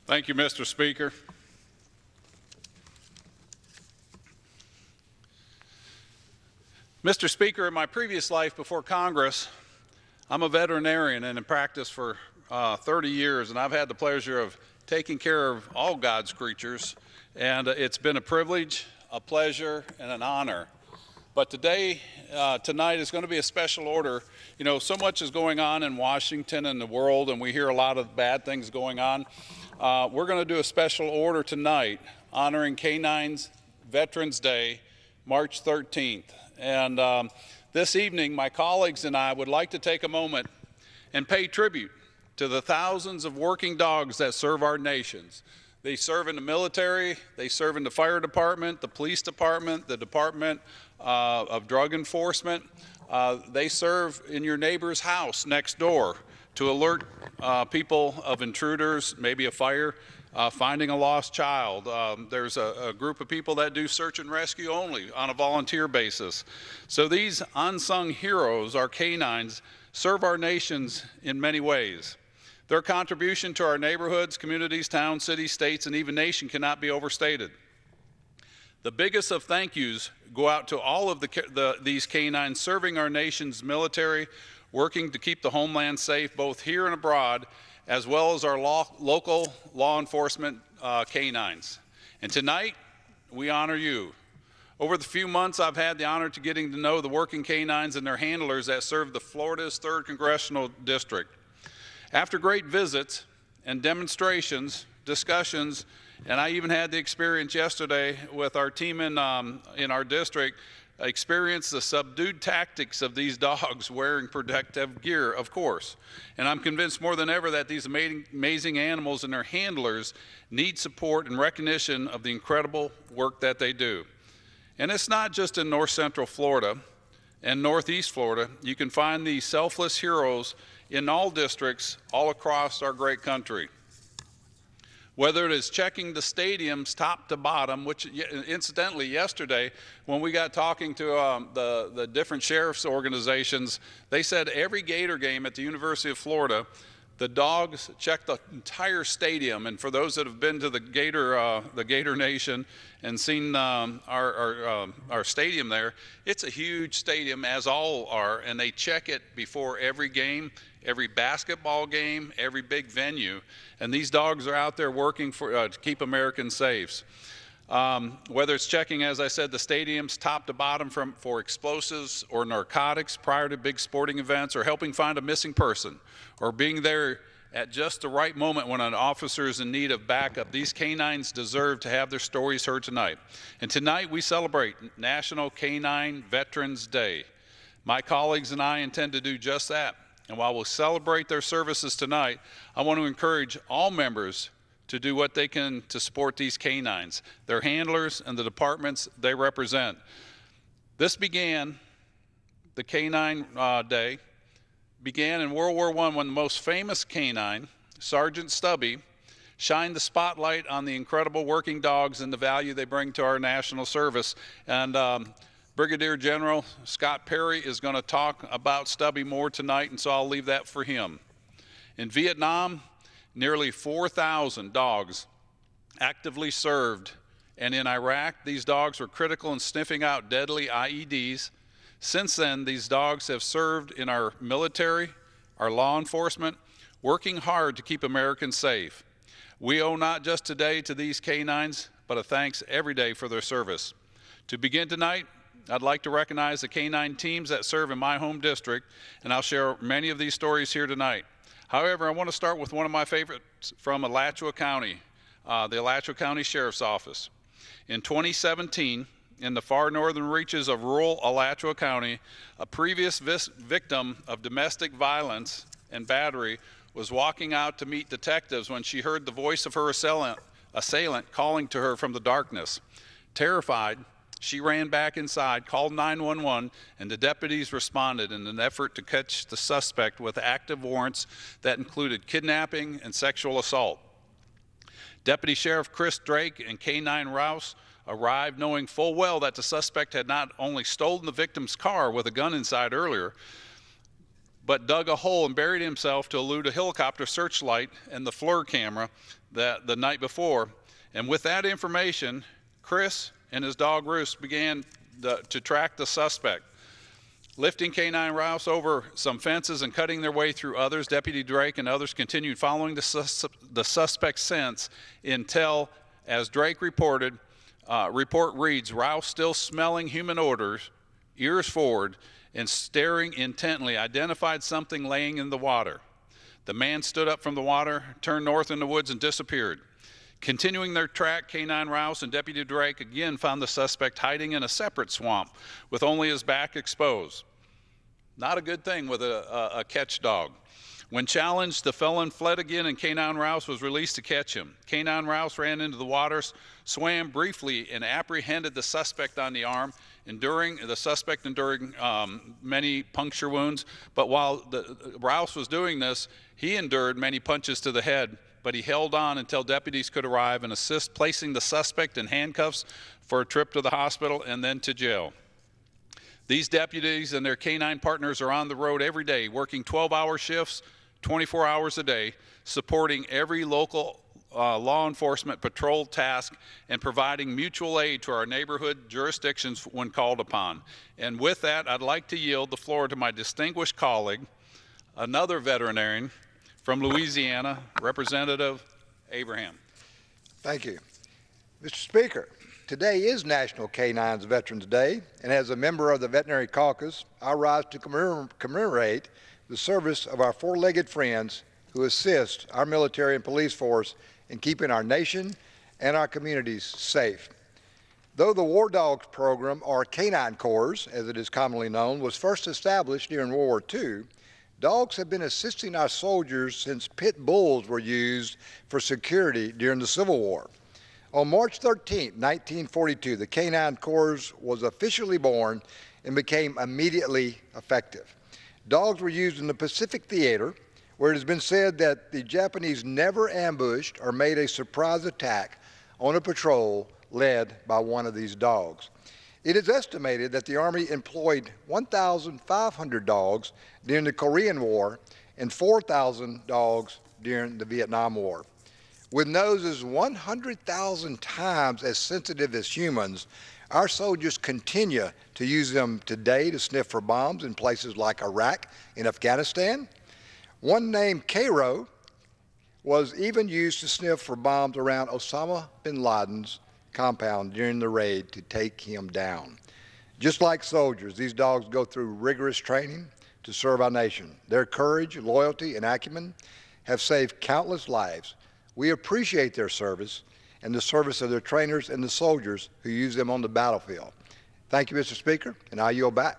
Thank you, Mr. Speaker. Mr. Speaker, in my previous life before Congress, I'm a veterinarian and in practice for 30 years, and I've had the pleasure of taking care of all God's creatures, and it's been a privilege, a pleasure, and an honor. But tonight is going to be a special order. You know, so much is going on in Washington and the world, and we hear a lot of bad things going on. We're going to do a special order tonight honoring Canines Veterans Day, March 13th. And this evening, my colleagues and I would like to take a moment and pay tribute to the thousands of working dogs that serve our nations. They serve in the military, they serve in the fire department, the police department, the Department of Drug Enforcement. They serve in your neighbor's house next door to alert people of intruders, maybe a fire, finding a lost child. There's a group of people that do search and rescue only on a volunteer basis. So these unsung heroes, our canines, serve our nations in many ways. Their contribution to our neighborhoods, communities, towns, cities, states, and even nation cannot be overstated. The biggest of thank yous go out to all of these canines serving our nation's military, working to keep the homeland safe both here and abroad, as well as our local law enforcement canines. And tonight, we honor you. Over the few months, I've had the honor to getting to know the working canines and their handlers that serve the Florida's 3rd Congressional District. After great visits and demonstrations, discussions, and I even had the experience yesterday with our team in our district, experience the subdued tactics of these dogs wearing protective gear, of course. And I'm convinced more than ever that these amazing animals and their handlers need support and recognition of the incredible work that they do. And it's not just in North Central Florida and Northeast Florida. You can find these selfless heroes in all districts all across our great country. Whether it is checking the stadiums top to bottom, which incidentally yesterday when we got talking to the different sheriff's organizations, they said every Gator game at the University of Florida, the dogs check the entire stadium. And for those that have been to the Gator Nation and seen our stadium there, it's a huge stadium, as all are, and they check it before every game, every basketball game, every big venue. And these dogs are out there working to keep Americans safe. Whether it's checking, as I said, the stadiums top to bottom for explosives or narcotics prior to big sporting events, or helping find a missing person, or being there at just the right moment when an officer is in need of backup, these canines deserve to have their stories heard tonight. And tonight we celebrate National Canine Veterans Day. My colleagues and I intend to do just that. And while we'll celebrate their services tonight, I want to encourage all members to do what they can to support these canines, their handlers, and the departments they represent. This began, the Canine Day, began in World War I when the most famous canine, Sergeant Stubby, shined the spotlight on the incredible working dogs and the value they bring to our national service. And Brigadier General Scott Perry is going to talk about Stubby more tonight, and so I'll leave that for him. In Vietnam, nearly 4,000 dogs actively served, and in Iraq, these dogs were critical in sniffing out deadly IEDs. Since then, these dogs have served in our military, our law enforcement, working hard to keep Americans safe. We owe not just today to these canines, but a thanks every day for their service. To begin tonight, I'd like to recognize the canine teams that serve in my home district, and I'll share many of these stories here tonight. However, I want to start with one of my favorites from Alachua County, the Alachua County Sheriff's Office. In 2017, in the far northern reaches of rural Alachua County, a previous victim of domestic violence and battery was walking out to meet detectives when she heard the voice of her assailant calling to her from the darkness. Terrified, she ran back inside, called 911, and the deputies responded in an effort to catch the suspect with active warrants that included kidnapping and sexual assault. Deputy Sheriff Chris Drake and K-9 Rouse arrived knowing full well that the suspect had not only stolen the victim's car with a gun inside earlier, but dug a hole and buried himself to elude a helicopter searchlight and the FLIR camera the night before. And with that information, Chris and his dog Roos began to track the suspect. Lifting K9 Rouse over some fences and cutting their way through others, Deputy Drake and others continued following the suspect's scents until, as Drake reported, report reads, Rouse still smelling human odors, ears forward, and staring intently, identified something laying in the water. The man stood up from the water, turned north in the woods, and disappeared. Continuing their track, K9 Rouse and Deputy Drake again found the suspect hiding in a separate swamp with only his back exposed. Not a good thing with a catch dog. When challenged, the felon fled again and K9 Rouse was released to catch him. K9 Rouse ran into the waters, swam briefly, and apprehended the suspect on the arm, enduring many puncture wounds. But while Rouse was doing this, he endured many punches to the head, but he held on until deputies could arrive and assist placing the suspect in handcuffs for a trip to the hospital and then to jail. These deputies and their K9 partners are on the road every day, working 12-hour shifts, 24 hours a day, supporting every local law enforcement patrol task and providing mutual aid to our neighborhood jurisdictions when called upon. And with that, I'd like to yield the floor to my distinguished colleague, another veterinarian, from Louisiana, Representative Abraham. Thank you. Mr. Speaker, today is National Canines Veterans Day, and as a member of the Veterinary Caucus, I rise to commemorate the service of our four-legged friends who assist our military and police force in keeping our nation and our communities safe. Though the War Dogs program, or Canine Corps, as it is commonly known, was first established during World War II, dogs have been assisting our soldiers since pit bulls were used for security during the Civil War. On March 13, 1942, the Canine Corps was officially born and became immediately effective. Dogs were used in the Pacific Theater, where it has been said that the Japanese never ambushed or made a surprise attack on a patrol led by one of these dogs. It is estimated that the Army employed 1,500 dogs during the Korean War and 4,000 dogs during the Vietnam War. With noses 100,000 times as sensitive as humans, our soldiers continue to use them today to sniff for bombs in places like Iraq and Afghanistan. One named Cairo was even used to sniff for bombs around Osama bin Laden's compound during the raid to take him down. Just like soldiers, these dogs go through rigorous training to serve our nation. Their courage, loyalty, and acumen have saved countless lives. We appreciate their service and the service of their trainers and the soldiers who use them on the battlefield. Thank you, Mr. Speaker, and I yield back.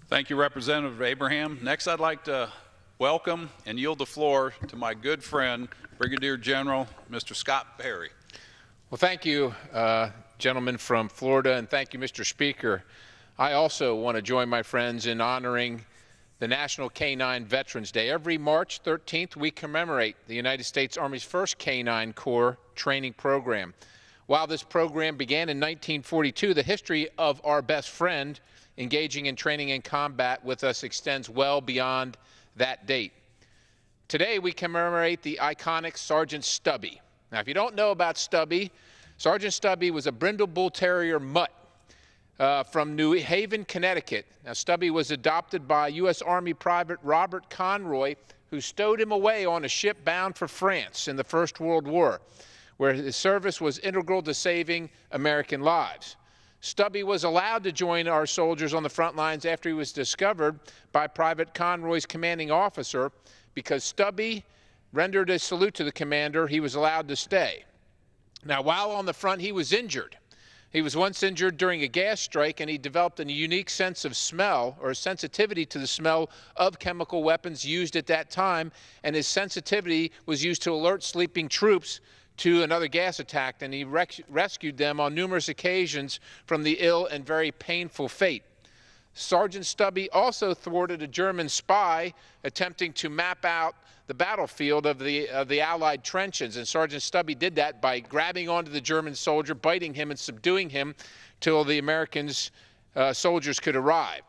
Thank you, Representative Abraham. Next, I'd like to welcome and yield the floor to my good friend, Brigadier General Mr. Scott Perry. Well, thank you, gentlemen from Florida, and thank you, Mr. Speaker. I also want to join my friends in honoring the National Canine Veterans Day. Every March 13th, we commemorate the United States Army's first Canine Corps training program. While this program began in 1942, the history of our best friend engaging in training and combat with us extends well beyond that date. Today, we commemorate the iconic Sergeant Stubby. Now, if you don't know about Stubby, Sergeant Stubby was a Brindle Bull Terrier mutt from New Haven, Connecticut. Now, Stubby was adopted by U.S. Army Private Robert Conroy, who stowed him away on a ship bound for France in the First World War, where his service was integral to saving American lives. Stubby was allowed to join our soldiers on the front lines after he was discovered by Private Conroy's commanding officer. Because Stubby rendered a salute to the commander, he was allowed to stay. Now, while on the front, he was injured. He was once injured during a gas strike, and he developed a unique sense of smell, or sensitivity to the smell of chemical weapons used at that time, and his sensitivity was used to alert sleeping troops to another gas attack, and he rescued them on numerous occasions from the ill and very painful fate. Sergeant Stubby also thwarted a German spy attempting to map out the battlefield of the Allied trenches, and Sergeant Stubby did that by grabbing onto the German soldier, biting him, and subduing him till the American soldiers could arrive.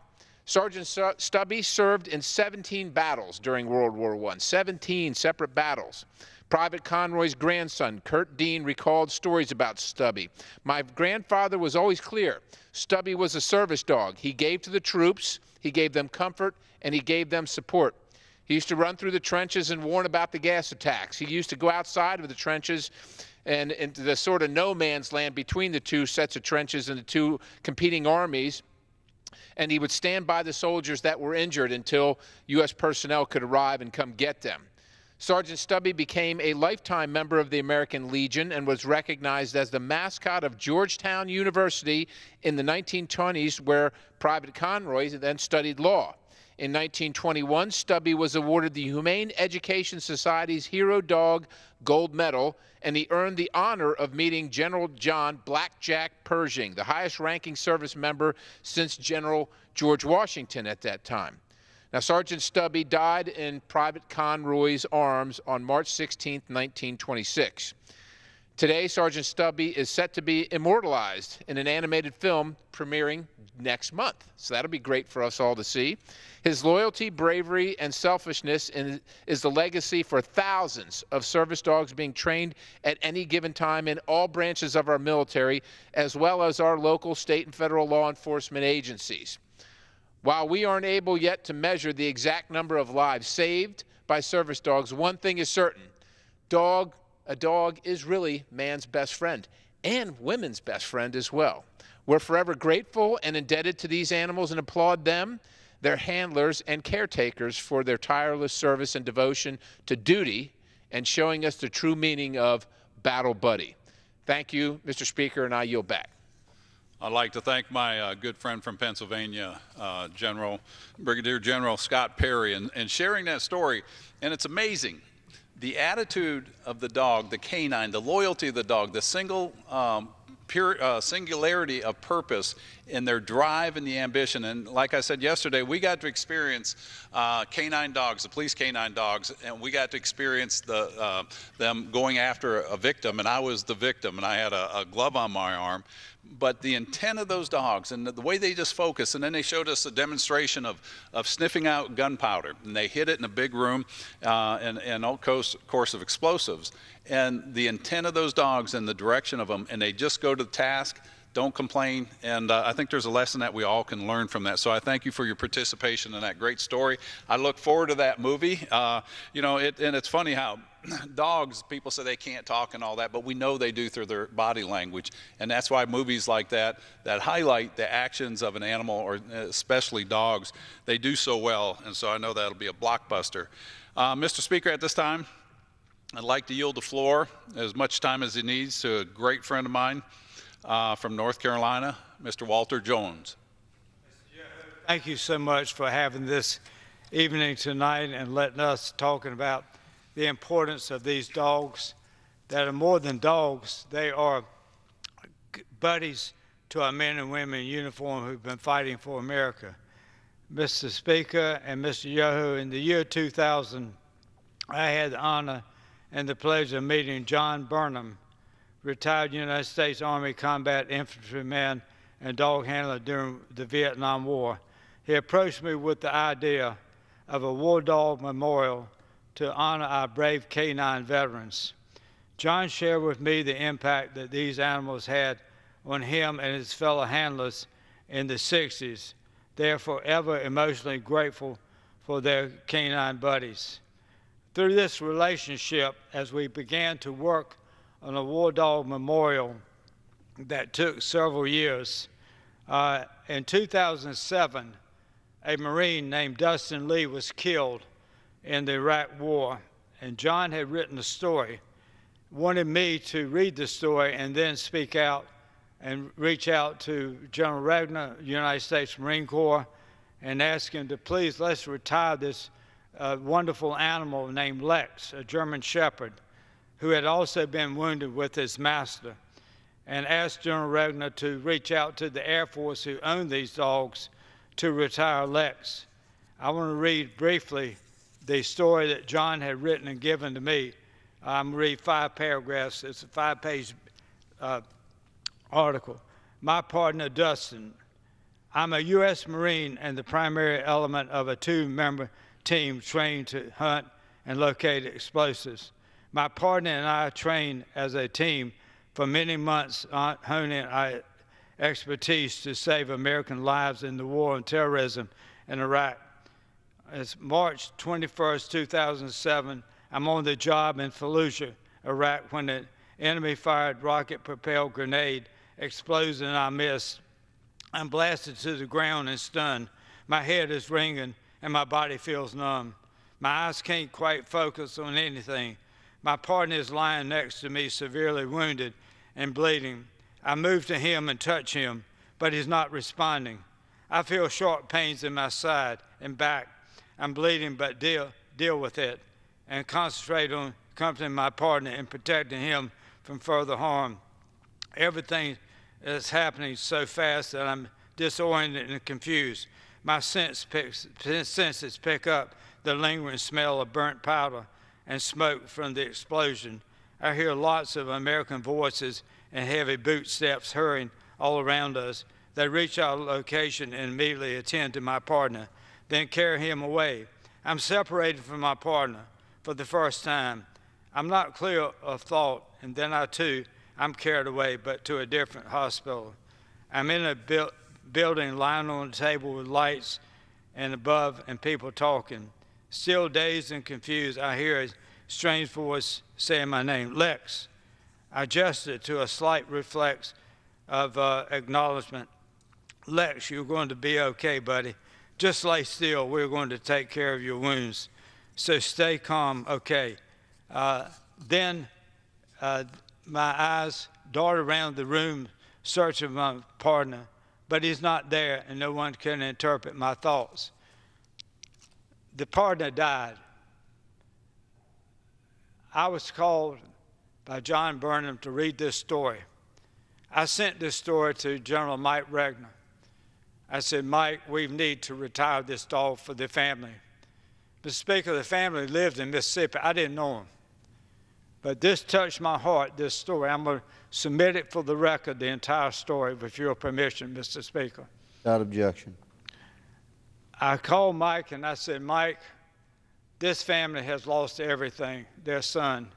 Sergeant Stubby served in 17 battles during World War I, 17 separate battles. Private Conroy's grandson, Kurt Dean, recalled stories about Stubby. My grandfather was always clear. Stubby was a service dog. He gave to the troops, he gave them comfort, and he gave them support. He used to run through the trenches and warn about the gas attacks. He used to go outside of the trenches and into the sort of no man's land between the two sets of trenches and the two competing armies. And he would stand by the soldiers that were injured until U.S. personnel could arrive and come get them. Sergeant Stubby became a lifetime member of the American Legion and was recognized as the mascot of Georgetown University in the 1920s, where Private Conroy then studied law. In 1921, Stubby was awarded the Humane Education Society's Hero Dog Gold Medal, and he earned the honor of meeting General John Blackjack Pershing, the highest-ranking service member since General George Washington at that time. Now, Sergeant Stubby died in Private Conroy's arms on March 16, 1926. Today, Sergeant Stubby is set to be immortalized in an animated film premiering next month. So that'll be great for us all to see. His loyalty, bravery, and selfishness is the legacy for thousands of service dogs being trained at any given time in all branches of our military, as well as our local, state, and federal law enforcement agencies. While we aren't able yet to measure the exact number of lives saved by service dogs, one thing is certain. A dog is really man's best friend, and women's best friend as well. We're forever grateful and indebted to these animals and applaud them, their handlers, and caretakers for their tireless service and devotion to duty and showing us the true meaning of battle buddy. Thank you, Mr. Speaker, and I yield back. I'd like to thank my good friend from Pennsylvania, Brigadier General Scott Perry, and sharing that story. And it's amazing. The attitude of the dog, the canine, the loyalty of the dog, the singularity of purpose in their drive and the ambition. And like I said yesterday, we got to experience canine dogs, the police canine dogs, and we got to experience them going after a victim, and I was the victim, and I had a glove on my arm. But the intent of those dogs and the way they just focus, and then they showed us a demonstration of sniffing out gunpowder, and they hid it in a big room and all course of explosives. And the intent of those dogs and the direction of them, and they just go to the task, don't complain, and I think there's a lesson that we all can learn from that. So I thank you for your participation in that great story. I look forward to that movie. You know, and it's funny how dogs, people say they can't talk and all that, but we know they do through their body language, and that's why movies like that highlight the actions of an animal, or especially dogs, they do so well, and so I know that'll be a blockbuster. Mr. Speaker, at this time, I'd like to yield the floor as much time as he needs to a great friend of mine from North Carolina, Mr. Walter Jones. Thank you so much for having this evening tonight and letting us talking about the importance of these dogs that are more than dogs. They are buddies to our men and women in uniform who've been fighting for America. Mr. Speaker and Mr. Yoho, in the year 2000, I had the honor and the pleasure of meeting John Burnham, retired United States Army combat infantryman and dog handler during the Vietnam War. He approached me with the idea of a war dog memorial to honor our brave canine veterans. John shared with me the impact that these animals had on him and his fellow handlers in the 60s. They are forever emotionally grateful for their canine buddies. Through this relationship, as we began to work on a war dog memorial that took several years, in 2007, a Marine named Dustin Lee was killed in the Iraq War, and John had written a story, wanted me to read the story and then speak out and reach out to General Regner, United States Marine Corps, and ask him to please let's retire this wonderful animal named Lex, a German Shepherd, who had also been wounded with his master, and asked General Regner to reach out to the Air Force who owned these dogs to retire Lex. I want to read briefly the story that John had written and given to me. I'm going to read 5 paragraphs. It's a 5-page article. My partner, Dustin. I'm a U.S. Marine and the primary element of a 2-member team trained to hunt and locate explosives. My partner and I trained as a team for many months, honing our expertise to save American lives in the war on terrorism in Iraq. It's March 21st, 2007. I'm on the job in Fallujah, Iraq, when the enemy-fired rocket-propelled grenade explodes in our midst. I'm blasted to the ground and stunned. My head is ringing and my body feels numb. My eyes can't quite focus on anything. My partner is lying next to me, severely wounded and bleeding. I move to him and touch him, but he's not responding. I feel sharp pains in my side and back. I'm bleeding, but deal with it and concentrate on comforting my partner and protecting him from further harm. Everything is happening so fast that I'm disoriented and confused. My senses pick up the lingering smell of burnt powder and smoke from the explosion. I hear lots of American voices and heavy boot steps hurrying all around us. They reach our location and immediately attend to my partner, then carry him away. I'm separated from my partner for the first time. I'm not clear of thought, and then I'm carried away, but to a different hospital. I'm in a building lying on a table with lights and above and people talking. Still dazed and confused, I hear a strange voice saying my name, Lex. I gestured to a slight reflex of acknowledgement. Lex, you're going to be okay, buddy. Just lay still. We're going to take care of your wounds. So stay calm, okay. Then my eyes dart around the room, searching for my partner, but he's not there and no one can interpret my thoughts. The partner died. I was called by John Burnham to read this story. I sent this story to General Mike Regner. I said, Mike, we need to retire this dog for the family. Mr. Speaker, the family lived in Mississippi. I didn't know him. But this touched my heart, this story. I'm going to submit it for the record, the entire story, with your permission, Mr. Speaker. Without objection. I called Mike and I said, Mike, this family has lost everything, their son.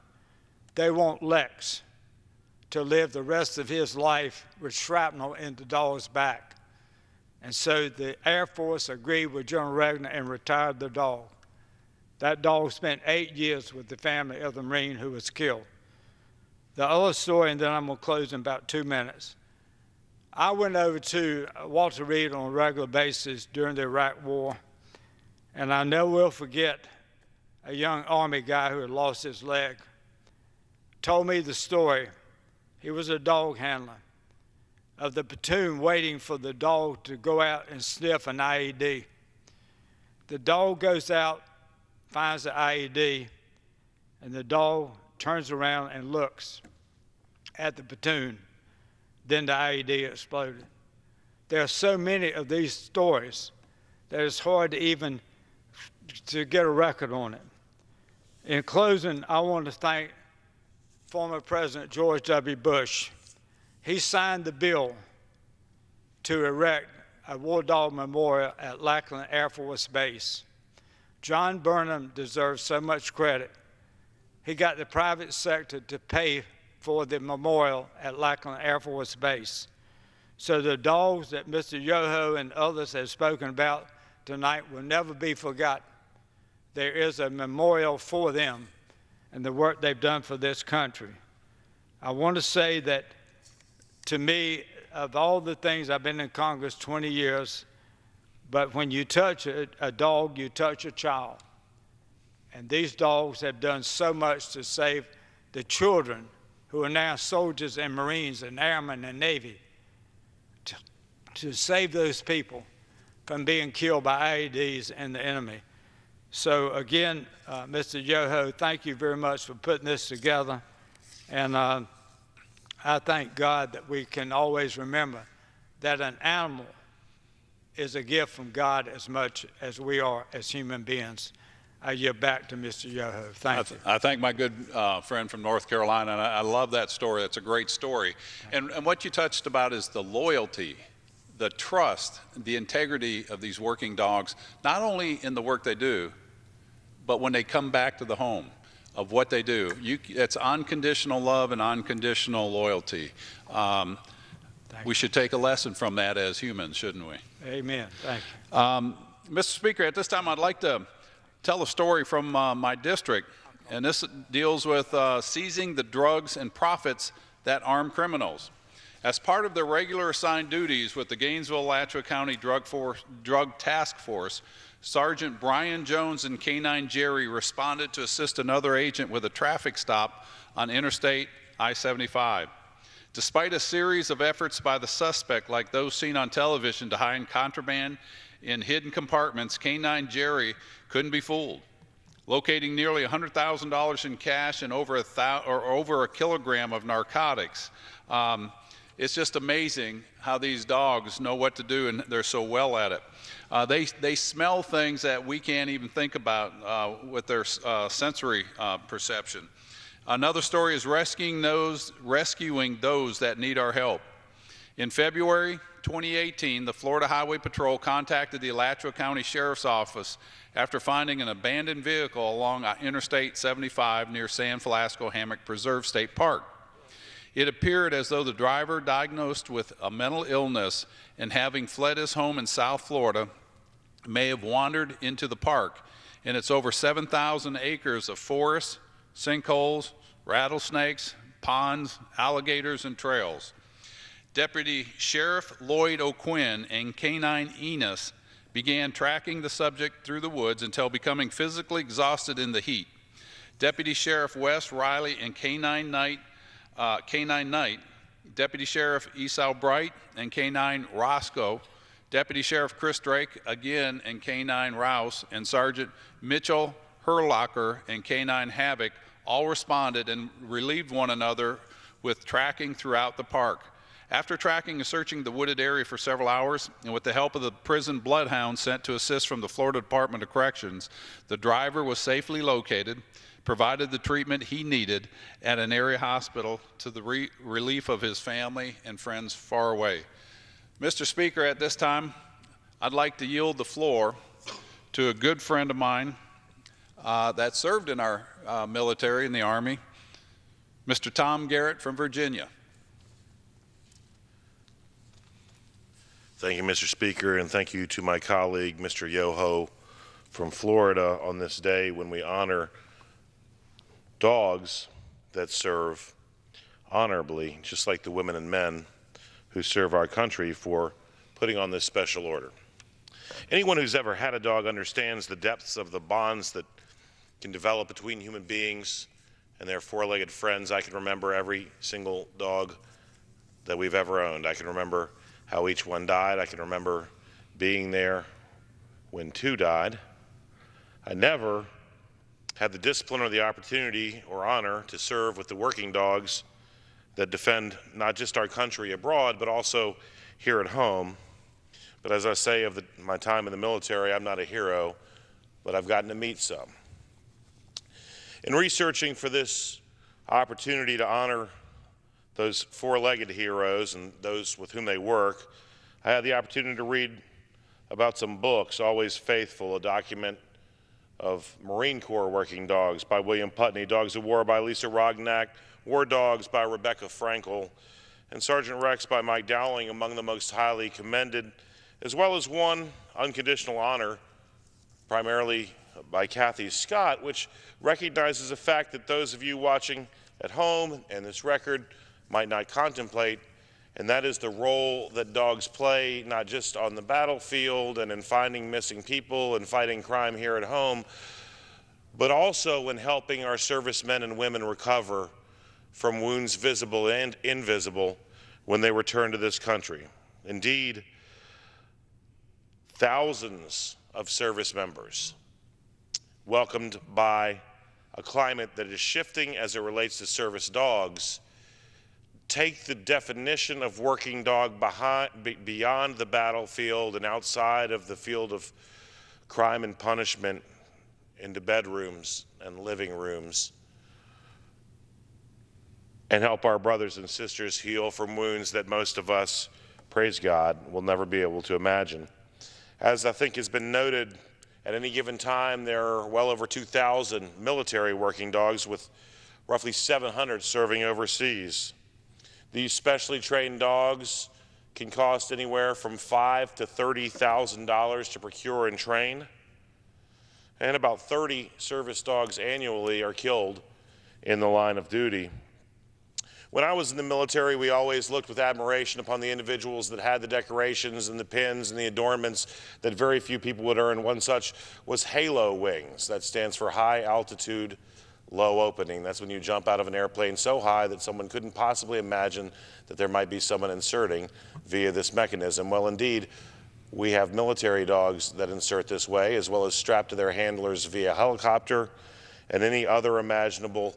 They want Lex to live the rest of his life with shrapnel in the dog's back. And so the Air Force agreed with General Regner and retired the dog. That dog spent 8 years with the family of the Marine who was killed. The other story, and then I'm going to close in about 2 minutes. I went over to Walter Reed on a regular basis during the Iraq War, and I never will forget a young Army guy who had lost his leg told me the story. He was a dog handler of the platoon waiting for the dog to go out and sniff an IED. The dog goes out, finds the IED, and the dog turns around and looks at the platoon. Then the IED exploded. There are so many of these stories that it's hard to even to get a record on it. In closing, I want to thank former President George W. Bush. He signed the bill to erect a War Dog Memorial at Lackland Air Force Base. John Burnham deserves so much credit. He got the private sector to pay for the memorial at Lackland Air Force Base. So the dogs that Mr. Yoho and others have spoken about tonight will never be forgotten. There is a memorial for them and the work they've done for this country. I want to say that, to me, of all the things, I've been in Congress 20 years, but when you touch a dog, you touch a child. And these dogs have done so much to save the children who are now soldiers and Marines and Airmen and Navy, to save those people from being killed by IEDs and the enemy. So again, Mr. Yoho, thank you very much for putting this together. And I thank God that we can always remember that an animal is a gift from God as much as we are as human beings. I yield back to Mr. Yoho. Thank you. I thank my good friend from North Carolina, and I love that story. It's a great story. And what you touched about is the loyalty the trust, the integrity of these working dogs, not only in the work they do, but when they come back to the home of what they do. It's unconditional love and unconditional loyalty. We should take a lesson from that as humans, shouldn't we? Amen. Thank you. Mr. Speaker, at this time I'd like to tell a story from my district, and this deals with seizing the drugs and profits that arm criminals. As part of their regular assigned duties with the Gainesville-Alachua County Drug Task Force, Sergeant Brian Jones and K-9 Jerry responded to assist another agent with a traffic stop on Interstate I-75. Despite a series of efforts by the suspect, like those seen on television, to hide contraband in hidden compartments, K-9 Jerry couldn't be fooled. Locating nearly $100,000 in cash and over a kilogram of narcotics. It's just amazing how these dogs know what to do, and they're so well at it. They smell things that we can't even think about with their sensory perception. Another story is rescuing those that need our help. In February 2018, the Florida Highway Patrol contacted the Alachua County Sheriff's Office after finding an abandoned vehicle along Interstate 75 near San Velasco Hammock Preserve State Park. It appeared as though the driver, diagnosed with a mental illness and having fled his home in South Florida, may have wandered into the park and its over 7,000 acres of forests, sinkholes, rattlesnakes, ponds, alligators, and trails. Deputy Sheriff Lloyd O'Quinn and K-9 Enos began tracking the subject through the woods until becoming physically exhausted in the heat. Deputy Sheriff Wes Riley and K-9 Knight, Deputy Sheriff Esau Bright and K-9 Roscoe, Deputy Sheriff Chris Drake again and K-9 Rouse, and Sergeant Mitchell Herlocker and K-9 Havoc all responded and relieved one another with tracking throughout the park. After tracking and searching the wooded area for several hours, and with the help of the prison bloodhound sent to assist from the Florida Department of Corrections, the driver was safely located, provided the treatment he needed at an area hospital to the relief of his family and friends far away. Mr. Speaker, at this time, I'd like to yield the floor to a good friend of mine that served in our military in the Army, Mr. Tom Garrett from Virginia. Thank you, Mr. Speaker, and thank you to my colleague, Mr. Yoho from Florida, on this day when we honor dogs that serve honorably, just like the women and men who serve our country, for putting on this special order. Anyone who's ever had a dog understands the depths of the bonds that can develop between human beings and their four-legged friends. I can remember every single dog that we've ever owned. I can remember how each one died. I can remember being there when two died. I never had the discipline or the opportunity or honor to serve with the working dogs that defend not just our country abroad, but also here at home. But as I say of my time in the military, I'm not a hero, but I've gotten to meet some. In researching for this opportunity to honor those four-legged heroes and those with whom they work, I had the opportunity to read about some books. Always Faithful, a document of Marine Corps working dogs by William Putney, Dogs of War by Lisa Rognac, War Dogs by Rebecca Frankel, and Sergeant Rex by Mike Dowling, among the most highly commended, as well as one, Unconditional Honor, primarily by Kathy Scott, which recognizes the fact that those of you watching at home and this record might not contemplate, and that is the role that dogs play, not just on the battlefield and in finding missing people and fighting crime here at home, but also in helping our servicemen and women recover from wounds visible and invisible when they return to this country. Indeed, thousands of service members, welcomed by a climate that is shifting as it relates to service dogs, take the definition of working dog beyond the battlefield and outside of the field of crime and punishment into bedrooms and living rooms, and help our brothers and sisters heal from wounds that most of us praise God, we'll never be able to imagine. As I think has been noted, at any given time, there are well over 2,000 military working dogs, with roughly 700 serving overseas. These specially trained dogs can cost anywhere from $5,000 to $30,000 to procure and train. And about 30 service dogs annually are killed in the line of duty. When I was in the military, we always looked with admiration upon the individuals that had the decorations and the pins and the adornments that very few people would earn. One such was Halo Wings. That stands for High Altitude Low Opening. That's when you jump out of an airplane so high that someone couldn't possibly imagine that there might be someone inserting via this mechanism. Well, indeed, we have military dogs that insert this way, as well as strapped to their handlers via helicopter and any other imaginable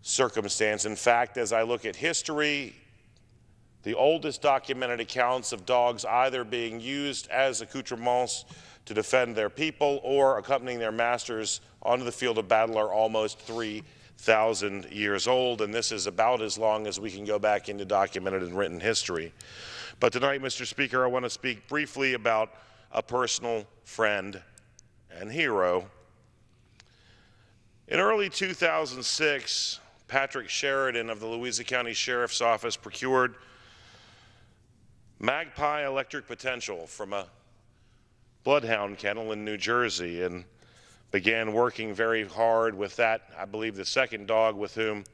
circumstance. In fact, as I look at history, the oldest documented accounts of dogs either being used as accoutrements to defend their people or accompanying their masters onto the field of battle are almost 3,000 years old, and this is about as long as we can go back into documented and written history. But tonight, Mr. Speaker, I want to speak briefly about a personal friend and hero. In early 2006, Patrick Sheridan of the Louisa County Sheriff's Office procured Magpie Electric Potential from a bloodhound kennel in New Jersey and began working very hard with that, I believe, the second dog with whom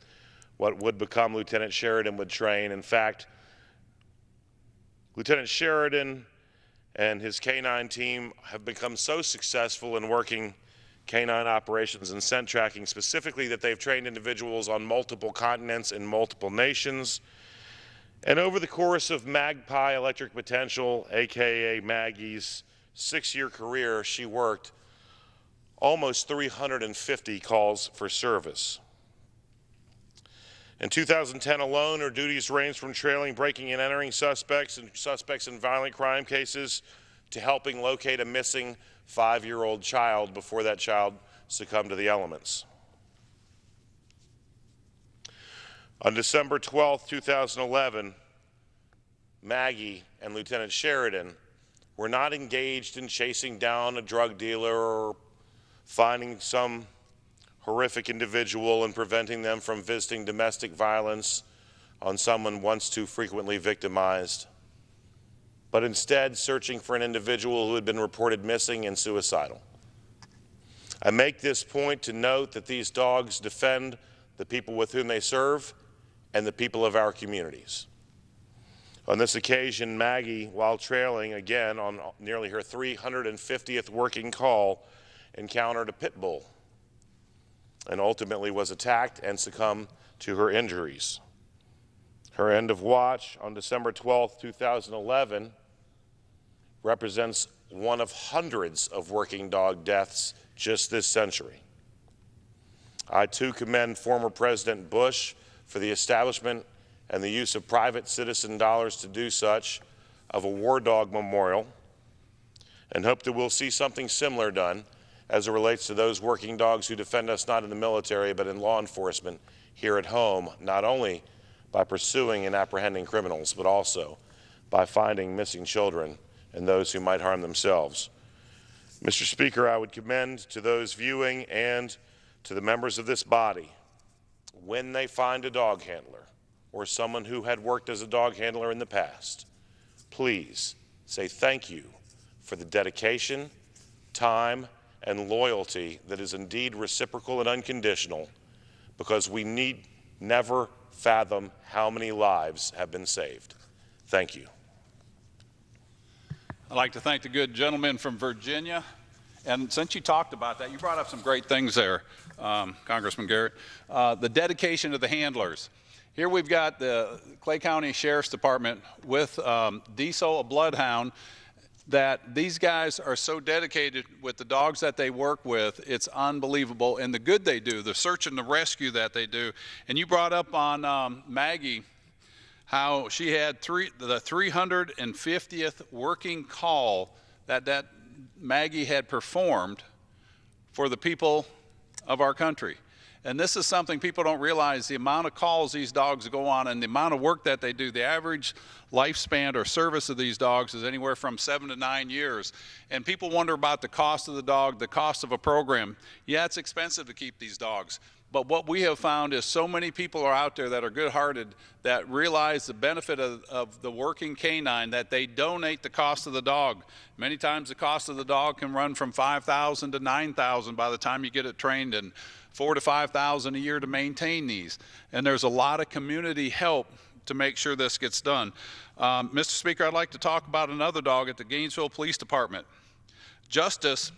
what would become Lieutenant Sheridan would train. In fact, Lieutenant Sheridan and his canine team have become so successful in working canine operations and scent tracking specifically that they've trained individuals on multiple continents in multiple nations. And over the course of Magpie Electric Potential, aka Maggie's 6-year career, she worked almost 350 calls for service. In 2010 alone, her duties ranged from trailing, breaking, and entering suspects in violent crime cases to helping locate a missing 5-year-old child before that child succumbed to the elements. On December 12, 2011, Maggie and Lieutenant Sheridan were not engaged in chasing down a drug dealer or finding some horrific individual and preventing them from visiting domestic violence on someone once too frequently victimized, but instead searching for an individual who had been reported missing and suicidal. I make this point to note that these dogs defend the people with whom they serve and the people of our communities. On this occasion, Maggie, while trailing again on nearly her 350th working call, encountered a pit bull and ultimately was attacked and succumbed to her injuries. Her end of watch on December 12, 2011 represents one of hundreds of working dog deaths just this century. I too commend former President Bush for the establishment and the use of private citizen dollars to do such of a war dog memorial, and hope that we'll see something similar done as it relates to those working dogs who defend us not in the military but in law enforcement here at home, not only by pursuing and apprehending criminals, but also by finding missing children and those who might harm themselves. Mr. Speaker, I would commend to those viewing and to the members of this body, when they find a dog handler or someone who had worked as a dog handler in the past, please say thank you for the dedication, time, and loyalty that is indeed reciprocal and unconditional, because we need never fathom how many lives have been saved. Thank you. I'd like to thank the good gentleman from Virginia. And since you talked about that, you brought up some great things there, Congressman Garrett. The dedication of the handlers. Here we've got the Clay County Sheriff's Department with Diesel, a bloodhound, that these guys are so dedicated with the dogs that they work with. It's unbelievable. And the good they do, the search and the rescue that they do. And you brought up on Maggie how she had the 350th working call that Maggie had performed for the people of our country. And this is something people don't realize, the amount of calls these dogs go on and the amount of work that they do. The average lifespan or service of these dogs is anywhere from 7 to 9 years. And people wonder about the cost of the dog, the cost of a program. Yeah, it's expensive to keep these dogs. But what we have found is so many people are out there that are good-hearted, that realize the benefit of the working canine, that they donate the cost of the dog. Many times the cost of the dog can run from $5,000 to $9,000 by the time you get it trained, and $4,000 to $5,000 a year to maintain these. And there's a lot of community help to make sure this gets done. Mr. Speaker, I'd like to talk about another dog at the Gainesville Police Department. Justice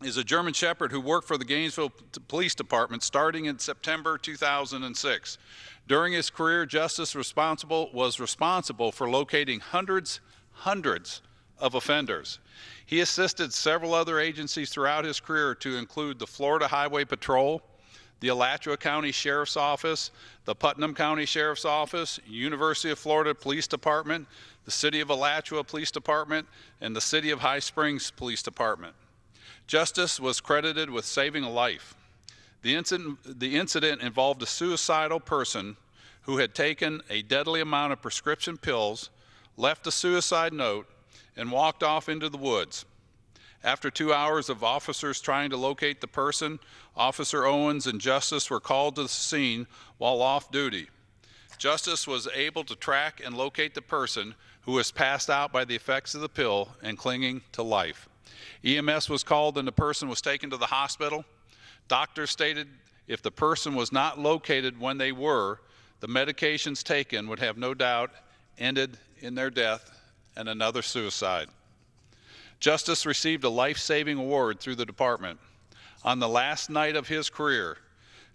is a German Shepherd who worked for the Gainesville Police Department starting in September 2006. During his career, Justice was responsible for locating hundreds of offenders. He assisted several other agencies throughout his career, to include the Florida Highway Patrol, the Alachua County Sheriff's Office, the Putnam County Sheriff's Office, University of Florida Police Department, the City of Alachua Police Department, and the City of High Springs Police Department. Justice was credited with saving a life. The incident involved a suicidal person who had taken a deadly amount of prescription pills, left a suicide note, and walked off into the woods. After 2 hours of officers trying to locate the person, Officer Owens and Justice were called to the scene while off duty. Justice was able to track and locate the person, who was passed out by the effects of the pill and clinging to life. EMS was called and the person was taken to the hospital. Doctors stated if the person was not located when they were, the medications taken would have no doubt ended in their death and another suicide. Justice received a life-saving award through the department. On the last night of his career,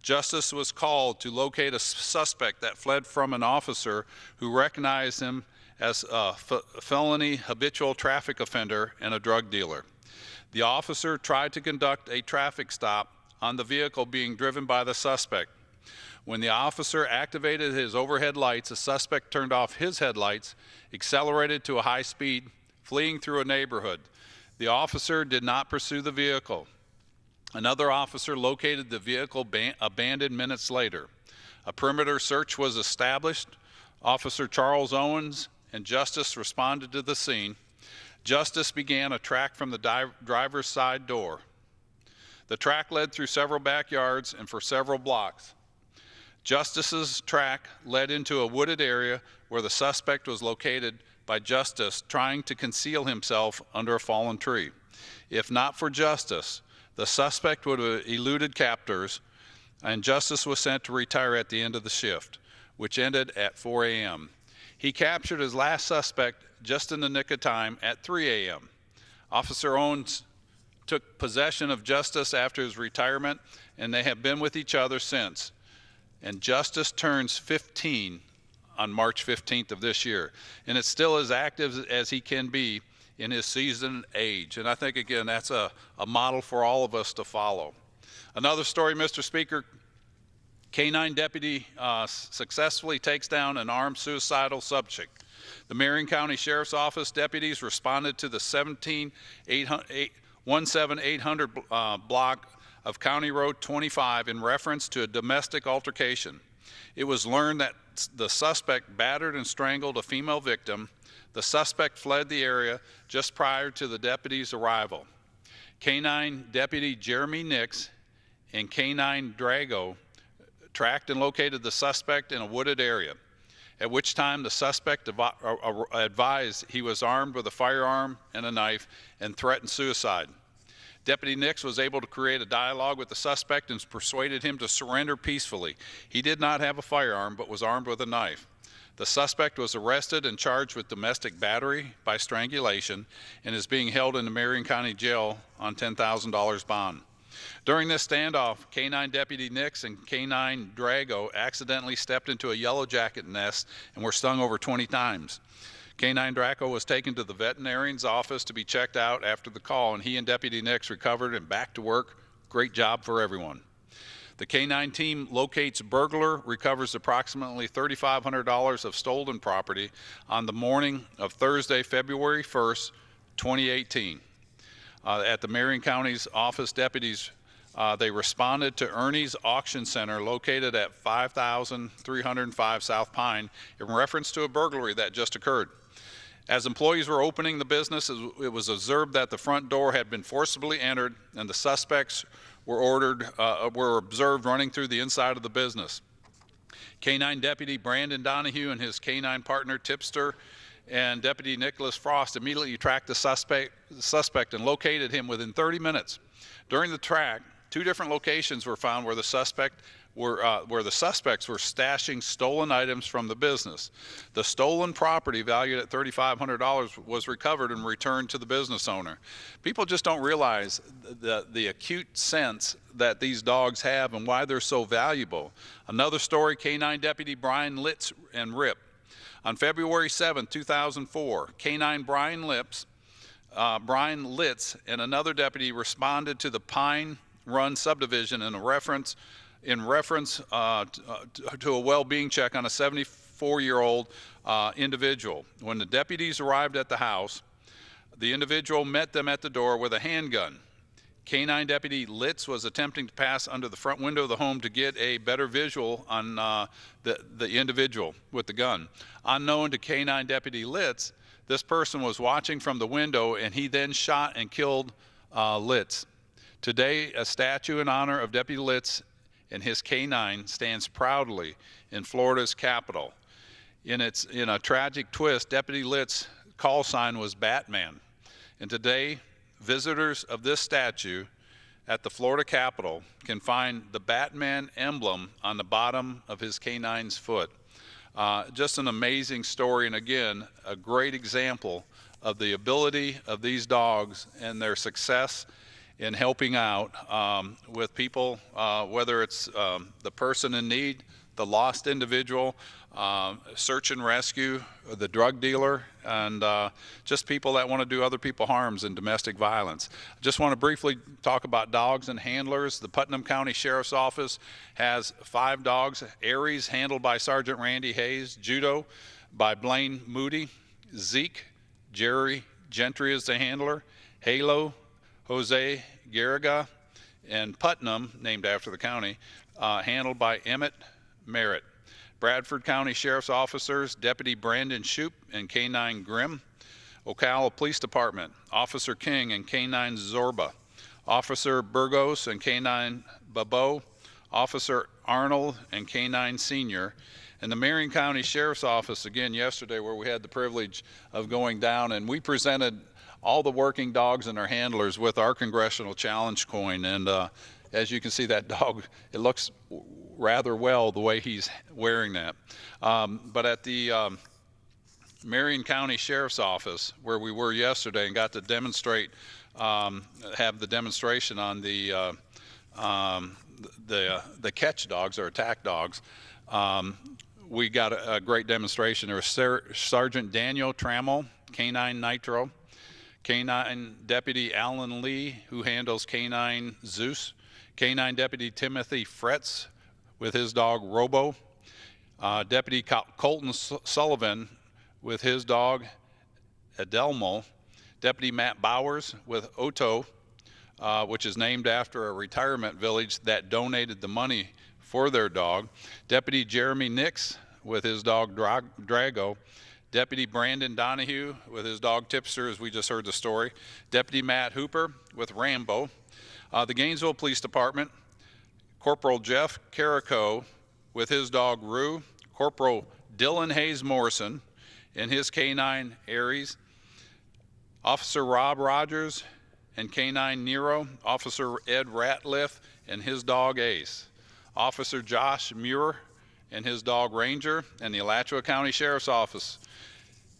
Justice was called to locate a suspect that fled from an officer who recognized him as a felony habitual traffic offender and a drug dealer. The officer tried to conduct a traffic stop on the vehicle being driven by the suspect. When the officer activated his overhead lights, the suspect turned off his headlights, accelerated to a high speed, fleeing through a neighborhood. The officer did not pursue the vehicle. Another officer located the vehicle abandoned minutes later. A perimeter search was established. Officer Charles Owens and Justice responded to the scene. Justice began a track from the driver's side door. The track led through several backyards and for several blocks. Justice's track led into a wooded area where the suspect was located by Justice trying to conceal himself under a fallen tree. If not for Justice, the suspect would have eluded captors, and Justice was sent to retire at the end of the shift, which ended at 4 a.m. He captured his last suspect just in the nick of time at 3 a.m. Officer Owens took possession of Justice after his retirement, and they have been with each other since. And Justice turns 15 on March 15th of this year, and it's still as active as he can be in his seasoned age. And I think, again, that's a model for all of us to follow. Another story, Mr. Speaker, K-9 deputy successfully takes down an armed suicidal subject. The Marion County Sheriff's Office deputies responded to the 17800 block of County Road 25 in reference to a domestic altercation. It was learned that the suspect battered and strangled a female victim. The suspect fled the area just prior to the deputy's arrival. K-9 Deputy Jeremy Nix and K-9 Drago tracked and located the suspect in a wooded area, at which time the suspect advised he was armed with a firearm and a knife and threatened suicide. Deputy Nix was able to create a dialogue with the suspect and persuaded him to surrender peacefully. He did not have a firearm but was armed with a knife. The suspect was arrested and charged with domestic battery by strangulation and is being held in the Marion County Jail on $10,000 bond. During this standoff, K-9 Deputy Nix and K-9 Drago accidentally stepped into a yellow jacket nest and were stung over 20 times. K-9 Draco was taken to the veterinarian's office to be checked out after the call, and he and Deputy Nix recovered and back to work. Great job for everyone. The K-9 team locates burglar, recovers approximately $3,500 of stolen property on the morning of Thursday, February 1st, 2018. At the Marion County's office, deputies They responded to Ernie's Auction Center located at 5305 South Pine in reference to a burglary that just occurred. As employees were opening the business, it was observed that the front door had been forcibly entered and the suspects were observed running through the inside of the business. K-9 Deputy Brandon Donahue and his K-9 partner Tipster and Deputy Nicholas Frost immediately tracked the suspect and located him within 30 minutes. During the track, 2 different locations were found where the suspects were stashing stolen items from the business. The stolen property, valued at $3,500, was recovered and returned to the business owner. People just don't realize the acute sense that these dogs have and why they're so valuable. Another story, K-9 Deputy Brian Litz and Rip. On February 7, 2004, K-9 Brian Litz and another deputy responded to the Pine Run subdivision in reference to a well-being check on a 74-year-old individual. When the deputies arrived at the house, the individual met them at the door with a handgun. K-9 Deputy Litz was attempting to pass under the front window of the home to get a better visual on the individual with the gun. Unknown to K-9 Deputy Litz, this person was watching from the window, and he then shot and killed Litz. Today, a statue in honor of Deputy Litz and his K-9 stands proudly in Florida's capital. In a tragic twist, Deputy Litz's call sign was Batman. And today, visitors of this statue at the Florida Capitol can find the Batman emblem on the bottom of his K-9's foot. Just an amazing story, and again, a great example of the ability of these dogs and their success in helping out with people, whether it's the person in need, the lost individual, search and rescue, the drug dealer, and just people that want to do other people harms and domestic violence. I just want to briefly talk about dogs and handlers. The Putnam County Sheriff's Office has 5 dogs. Aries, handled by Sergeant Randy Hayes. Judo by Blaine Moody. Zeke, Jerry Gentry is the handler. Halo, Jose Garriga. And Putnam, named after the county, handled by Emmett Merritt. Bradford County Sheriff's Officers, Deputy Brandon Shoup and K-9 Grimm. Ocala Police Department, Officer King and K-9 Zorba. Officer Burgos and K-9 Babo. Officer Arnold and K-9 Senior. And the Marion County Sheriff's Office, again yesterday, where we had the privilege of going down, and we presented all the working dogs and their handlers with our Congressional Challenge coin. And as you can see, that dog, it looks rather well the way he's wearing that. But at the Marion County Sheriff's Office, where we were yesterday and got to demonstrate, have the demonstration on the catch dogs or attack dogs, we got a great demonstration. There was Sergeant Daniel Trammell, K-9 Nitro, K-9 Deputy Alan Lee, who handles K-9 Zeus, K-9 Deputy Timothy Fretz with his dog Robo, Deputy Colton Sullivan with his dog Adelmo, Deputy Matt Bowers with Otto, which is named after a retirement village that donated the money for their dog, Deputy Jeremy Nix with his dog Drago, Deputy Brandon Donahue with his dog Tipster, as we just heard the story, Deputy Matt Hooper with Rambo, the Gainesville Police Department, Corporal Jeff Carrico with his dog Rue, Corporal Dylan Hayes Morrison and his K-9 Aries, Officer Rob Rogers and K-9 Nero, Officer Ed Ratliff and his dog Ace, Officer Josh Muir and his dog Ranger, and the Alachua County Sheriff's Office,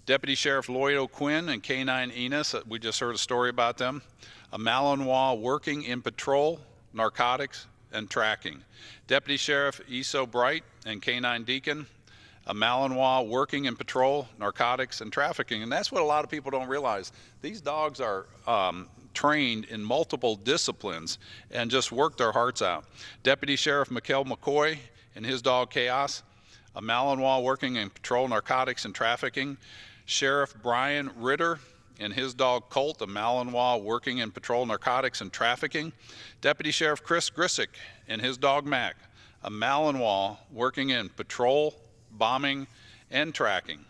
Deputy Sheriff Lloyd O'Quinn and K-9 Enos, we just heard a story about them, a Malinois working in patrol, narcotics, and tracking. Deputy Sheriff Eso Bright and K-9 Deacon, a Malinois working in patrol, narcotics, and trafficking. And that's what a lot of people don't realize. These dogs are trained in multiple disciplines and just work their hearts out. Deputy Sheriff Mikkel McCoy and his dog Chaos, a Malinois working in patrol, narcotics, and trafficking. Sheriff Brian Ritter and his dog Colt, a Malinois, working in patrol narcotics and trafficking. Deputy Sheriff Chris Grisick and his dog Mac, a Malinois, working in patrol, bombing, and tracking.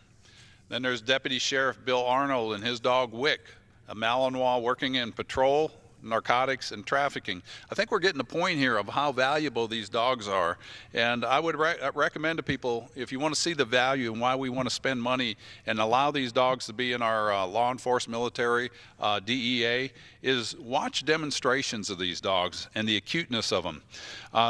Then there's Deputy Sheriff Bill Arnold and his dog Wick, a Malinois, working in patrol, narcotics, and trafficking. I think we're getting the point here of how valuable these dogs are, and I would recommend to people, if you want to see the value and why we want to spend money and allow these dogs to be in our law enforcement, military, DEA, is watch demonstrations of these dogs and the acuteness of them.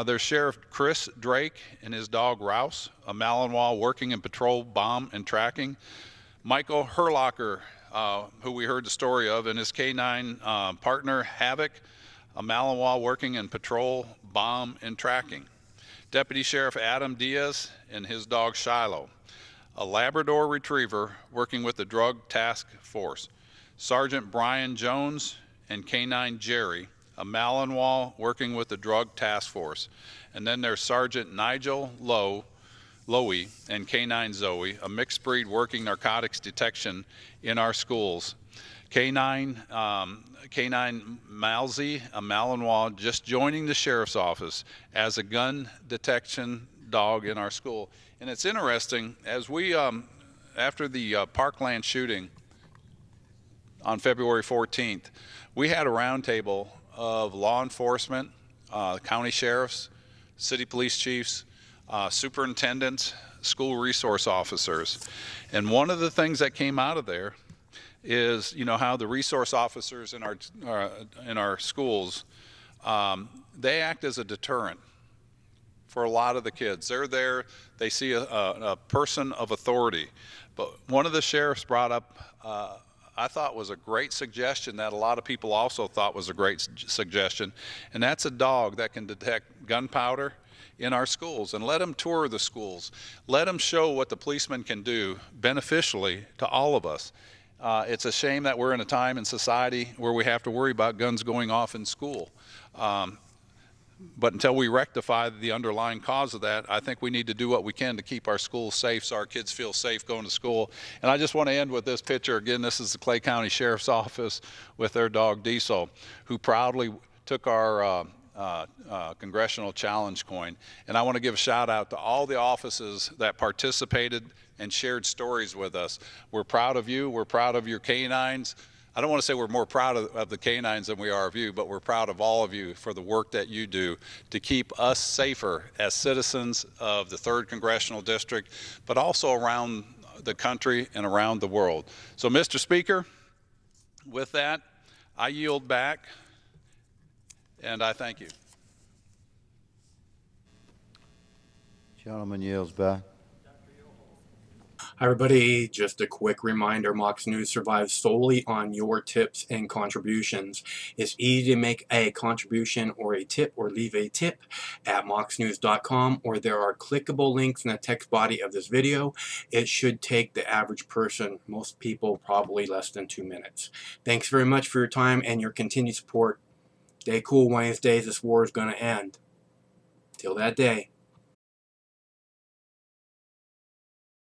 There's Sheriff Chris Drake and his dog Rouse, a Malinois, working in patrol, bomb, and tracking. Michael Herlocker, who we heard the story of, and his canine partner Havoc, a Malinois, working in patrol, bomb, and tracking. Deputy Sheriff Adam Diaz and his dog Shiloh, a Labrador Retriever, working with the Drug Task Force. Sergeant Brian Jones and Canine Jerry, a Malinois, working with the Drug Task Force. And then there's Sergeant Nigel Lowy and Canine Zoe, a mixed breed working narcotics detection in our schools. Canine Malzy, a Malinois, just joining the sheriff's office as a gun detection dog in our school. And it's interesting, as we, after the Parkland shooting on February 14th, we had a roundtable of law enforcement, county sheriffs, city police chiefs, superintendents, school resource officers. And one of the things that came out of there is, you know, how the resource officers in our schools, they act as a deterrent for a lot of the kids. They're there, they see a person of authority. But one of the sheriffs brought up, I thought was a great suggestion that a lot of people also thought was a great suggestion, and that's a dog that can detect gunpowder in our schools. And let them tour the schools. Let them show what the policemen can do beneficially to all of us. It's a shame that we're in a time in society where we have to worry about guns going off in school. But until we rectify the underlying cause of that, I think we need to do what we can to keep our schools safe so our kids feel safe going to school. And I just want to end with this picture. Again, this is the Clay County Sheriff's Office with their dog Diesel, who proudly took our Congressional Challenge coin. And I want to give a shout out to all the offices that participated and shared stories with us. We're proud of you. We're proud of your canines. I don't want to say we're more proud of the canines than we are of you, but we're proud of all of you for the work that you do to keep us safer as citizens of the 3rd Congressional District, but also around the country and around the world. So, Mr. Speaker, with that, I yield back, and I thank you. Gentleman yields back. Hi everybody, just a quick reminder, Mox News survives solely on your tips and contributions. It's easy to make a contribution or a tip or leave a tip at moxnews.com, or there are clickable links in the text body of this video. It should take the average person, most people, probably less than 2 minutes. Thanks very much for your time and your continued support. Stay cool, Wednesdays. This war is going to end. Till that day.